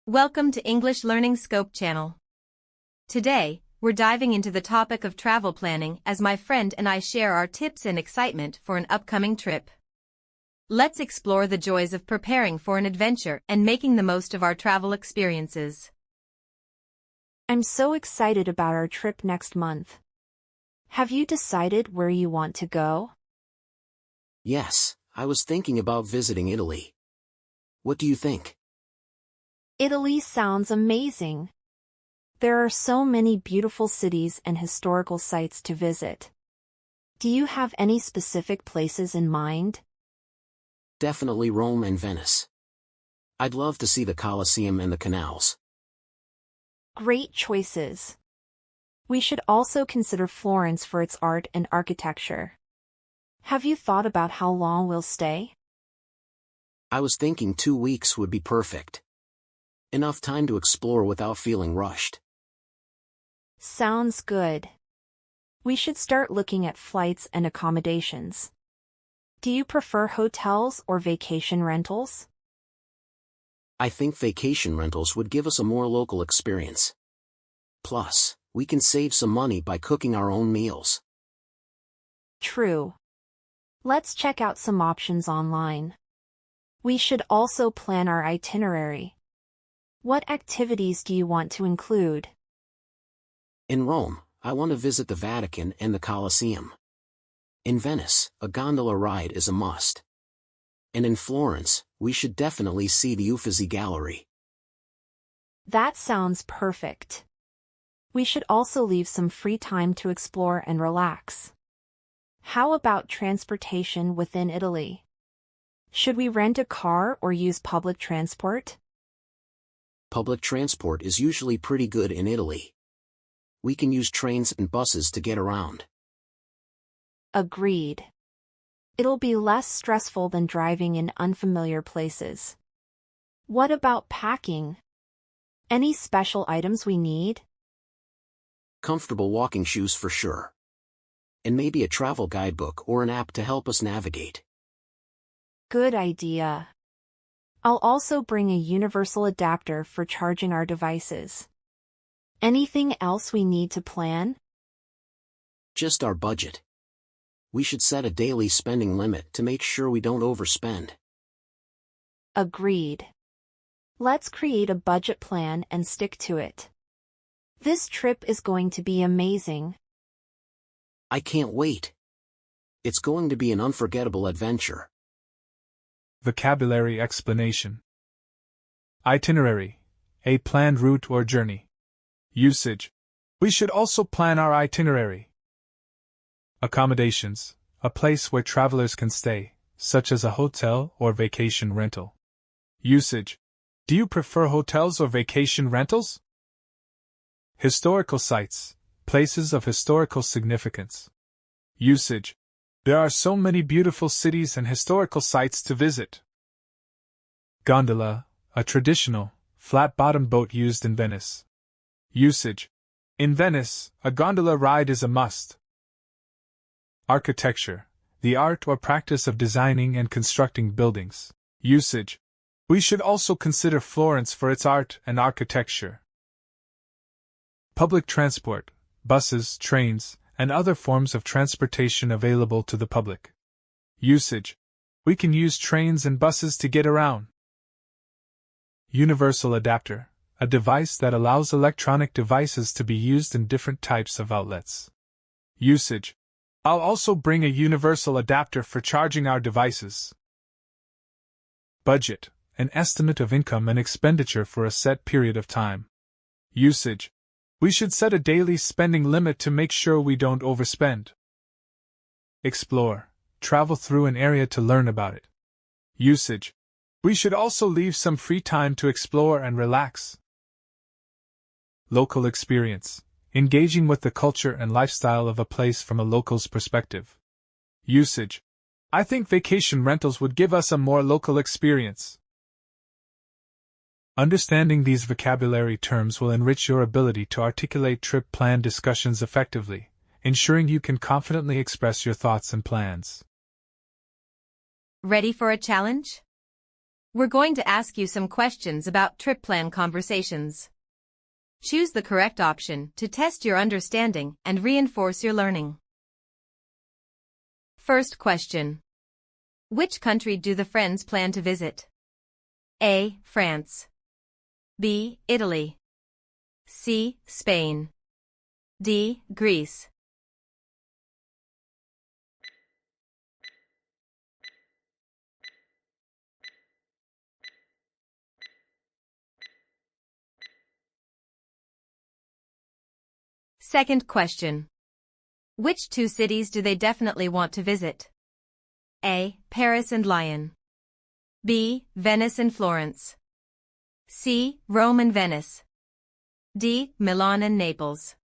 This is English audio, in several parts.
Welcome to English Learning Scope channel. Today, we're diving into the topic of travel planning as my friend and I share our tips and excitement for an upcoming trip. Let's explore the joys of preparing for an adventure and making the most of our travel experiences. I'm so excited about our trip next month. Have you decided where you want to go? Yes, I was thinking about visiting Italy. What do you think? Italy sounds amazing. There are so many beautiful cities and historical sites to visit. Do you have any specific places in mind? Definitely Rome and Venice. I'd love to see the Colosseum and the canals. Great choices. We should also consider Florence for its art and architecture. Have you thought about how long we'll stay? I was thinking 2 weeks would be perfect. Enough time to explore without feeling rushed. Sounds good. We should start looking at flights and accommodations. Do you prefer hotels or vacation rentals? I think vacation rentals would give us a more local experience. Plus, we can save some money by cooking our own meals. True. Let's check out some options online. We should also plan our itinerary. What activities do you want to include? In Rome, I want to visit the Vatican and the Colosseum. In Venice, a gondola ride is a must. And in Florence, we should definitely see the Uffizi Gallery. That sounds perfect. We should also leave some free time to explore and relax. How about transportation within Italy? Should we rent a car or use public transport? Public transport is usually pretty good in Italy. We can use trains and buses to get around. Agreed. It'll be less stressful than driving in unfamiliar places. What about packing? Any special items we need? Comfortable walking shoes for sure. And maybe a travel guidebook or an app to help us navigate. Good idea. I'll also bring a universal adapter for charging our devices. Anything else we need to plan? Just our budget. We should set a daily spending limit to make sure we don't overspend. Agreed. Let's create a budget plan and stick to it. This trip is going to be amazing. I can't wait. It's going to be an unforgettable adventure. Vocabulary explanation. Itinerary, a planned route or journey. Usage, we should also plan our itinerary. Accommodations, a place where travelers can stay, such as a hotel or vacation rental. Usage, do you prefer hotels or vacation rentals? Historical sites, places of historical significance. Usage, there are so many beautiful cities and historical sites to visit. Gondola, a traditional, flat-bottomed boat used in Venice. Usage, in Venice, a gondola ride is a must. Architecture, the art or practice of designing and constructing buildings. Usage, we should also consider Florence for its art and architecture. Public transport, buses, trains, and other forms of transportation available to the public. Usage, we can use trains and buses to get around. Universal adapter, a device that allows electronic devices to be used in different types of outlets. Usage, I'll also bring a universal adapter for charging our devices. Budget, an estimate of income and expenditure for a set period of time. Usage, we should set a daily spending limit to make sure we don't overspend. Explore, travel through an area to learn about it. Usage, we should also leave some free time to explore and relax. Local experience, engaging with the culture and lifestyle of a place from a local's perspective. Usage, I think vacation rentals would give us a more local experience. Understanding these vocabulary terms will enrich your ability to articulate trip plan discussions effectively, ensuring you can confidently express your thoughts and plans. Ready for a challenge? We're going to ask you some questions about trip plan conversations. Choose the correct option to test your understanding and reinforce your learning. First question. Which country do the friends plan to visit? A. France. B. Italy. C. Spain. D. Greece. Second question. Which two cities do they definitely want to visit? A. Paris and Lyon. B. Venice and Florence. C. Rome and Venice. D. Milan and Naples.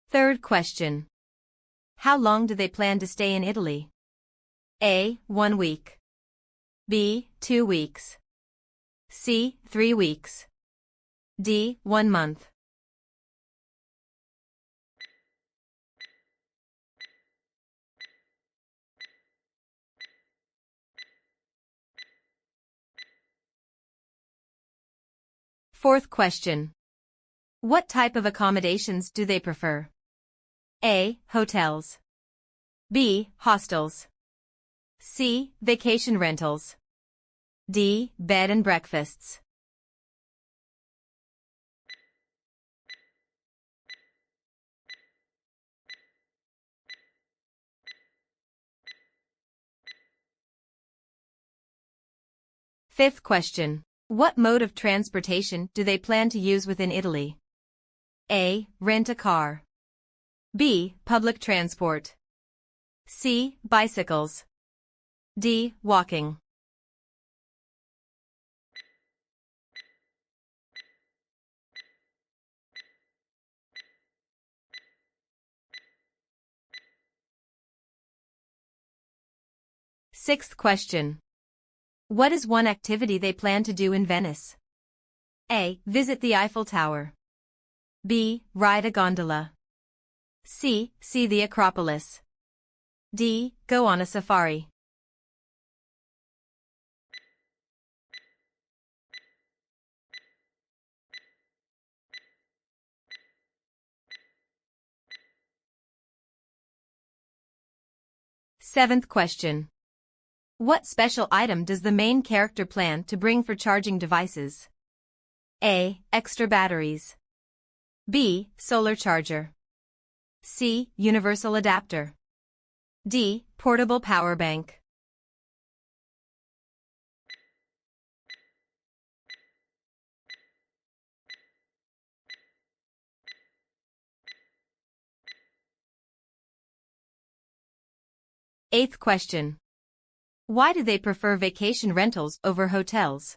Third question. How long do they plan to stay in Italy? A. 1 week. B. 2 weeks. C. 3 weeks. D. 1 month. Fourth question. What type of accommodations do they prefer? A. Hotels. B. Hostels. C. Vacation rentals. D. Bed and breakfasts. Fifth question. What mode of transportation do they plan to use within Italy? A. Rent a car. B. Public transport. C. Bicycles. D. Walking. Sixth question. What is one activity they plan to do in Venice? A. Visit the Eiffel Tower. B. Ride a gondola. C. See the Acropolis. D. Go on a safari. Seventh question. What special item does the main character plan to bring for charging devices? A. Extra batteries. B. Solar charger. C. Universal adapter. D. Portable power bank. Eighth question. Why do they prefer vacation rentals over hotels?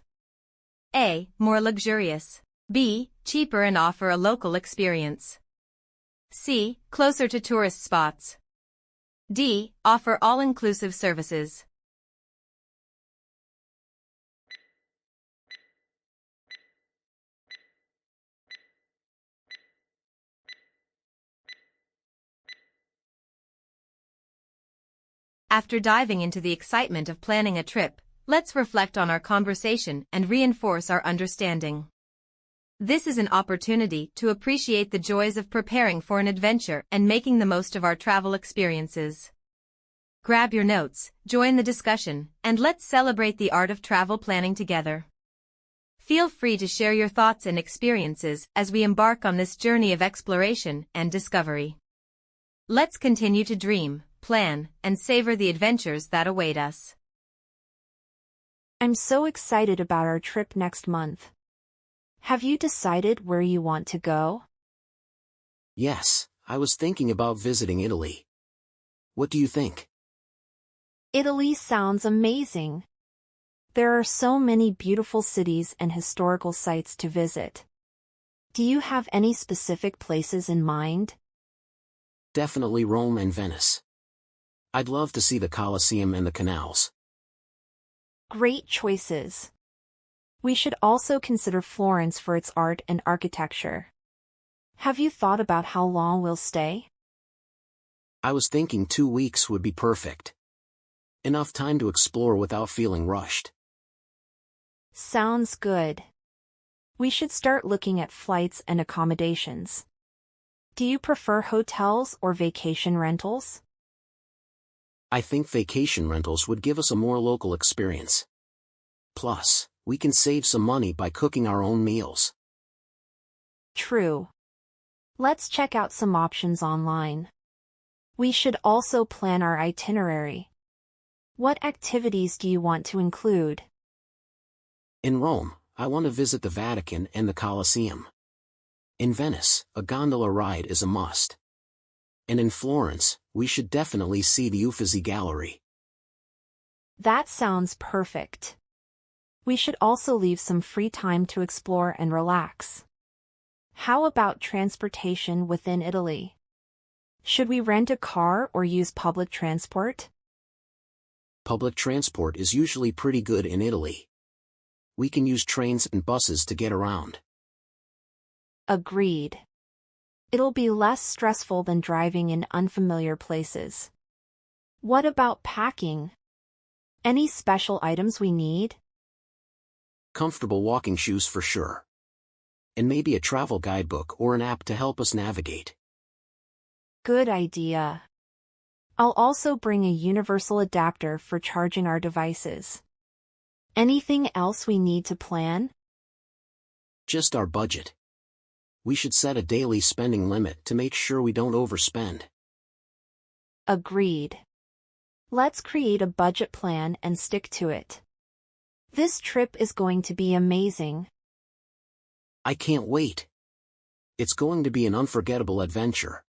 A. More luxurious. B. Cheaper and offer a local experience. C. Closer to tourist spots. D. Offer all-inclusive services. After diving into the excitement of planning a trip, let's reflect on our conversation and reinforce our understanding. This is an opportunity to appreciate the joys of preparing for an adventure and making the most of our travel experiences. Grab your notes, join the discussion, and let's celebrate the art of travel planning together. Feel free to share your thoughts and experiences as we embark on this journey of exploration and discovery. Let's continue to dream, plan, and savor the adventures that await us. I'm so excited about our trip next month. Have you decided where you want to go? Yes, I was thinking about visiting Italy. What do you think? Italy sounds amazing. There are so many beautiful cities and historical sites to visit. Do you have any specific places in mind? Definitely Rome and Venice. I'd love to see the Colosseum and the canals. Great choices. We should also consider Florence for its art and architecture. Have you thought about how long we'll stay? I was thinking 2 weeks would be perfect. Enough time to explore without feeling rushed. Sounds good. We should start looking at flights and accommodations. Do you prefer hotels or vacation rentals? I think vacation rentals would give us a more local experience. Plus, we can save some money by cooking our own meals. True. Let's check out some options online. We should also plan our itinerary. What activities do you want to include? In Rome, I want to visit the Vatican and the Colosseum. In Venice, a gondola ride is a must. And in Florence, we should definitely see the Uffizi Gallery. That sounds perfect. We should also leave some free time to explore and relax. How about transportation within Italy? Should we rent a car or use public transport? Public transport is usually pretty good in Italy. We can use trains and buses to get around. Agreed. It'll be less stressful than driving in unfamiliar places. What about packing? Any special items we need? Comfortable walking shoes for sure. And maybe a travel guidebook or an app to help us navigate. Good idea. I'll also bring a universal adapter for charging our devices. Anything else we need to plan? Just our budget. We should set a daily spending limit to make sure we don't overspend. Agreed. Let's create a budget plan and stick to it. This trip is going to be amazing. I can't wait. It's going to be an unforgettable adventure.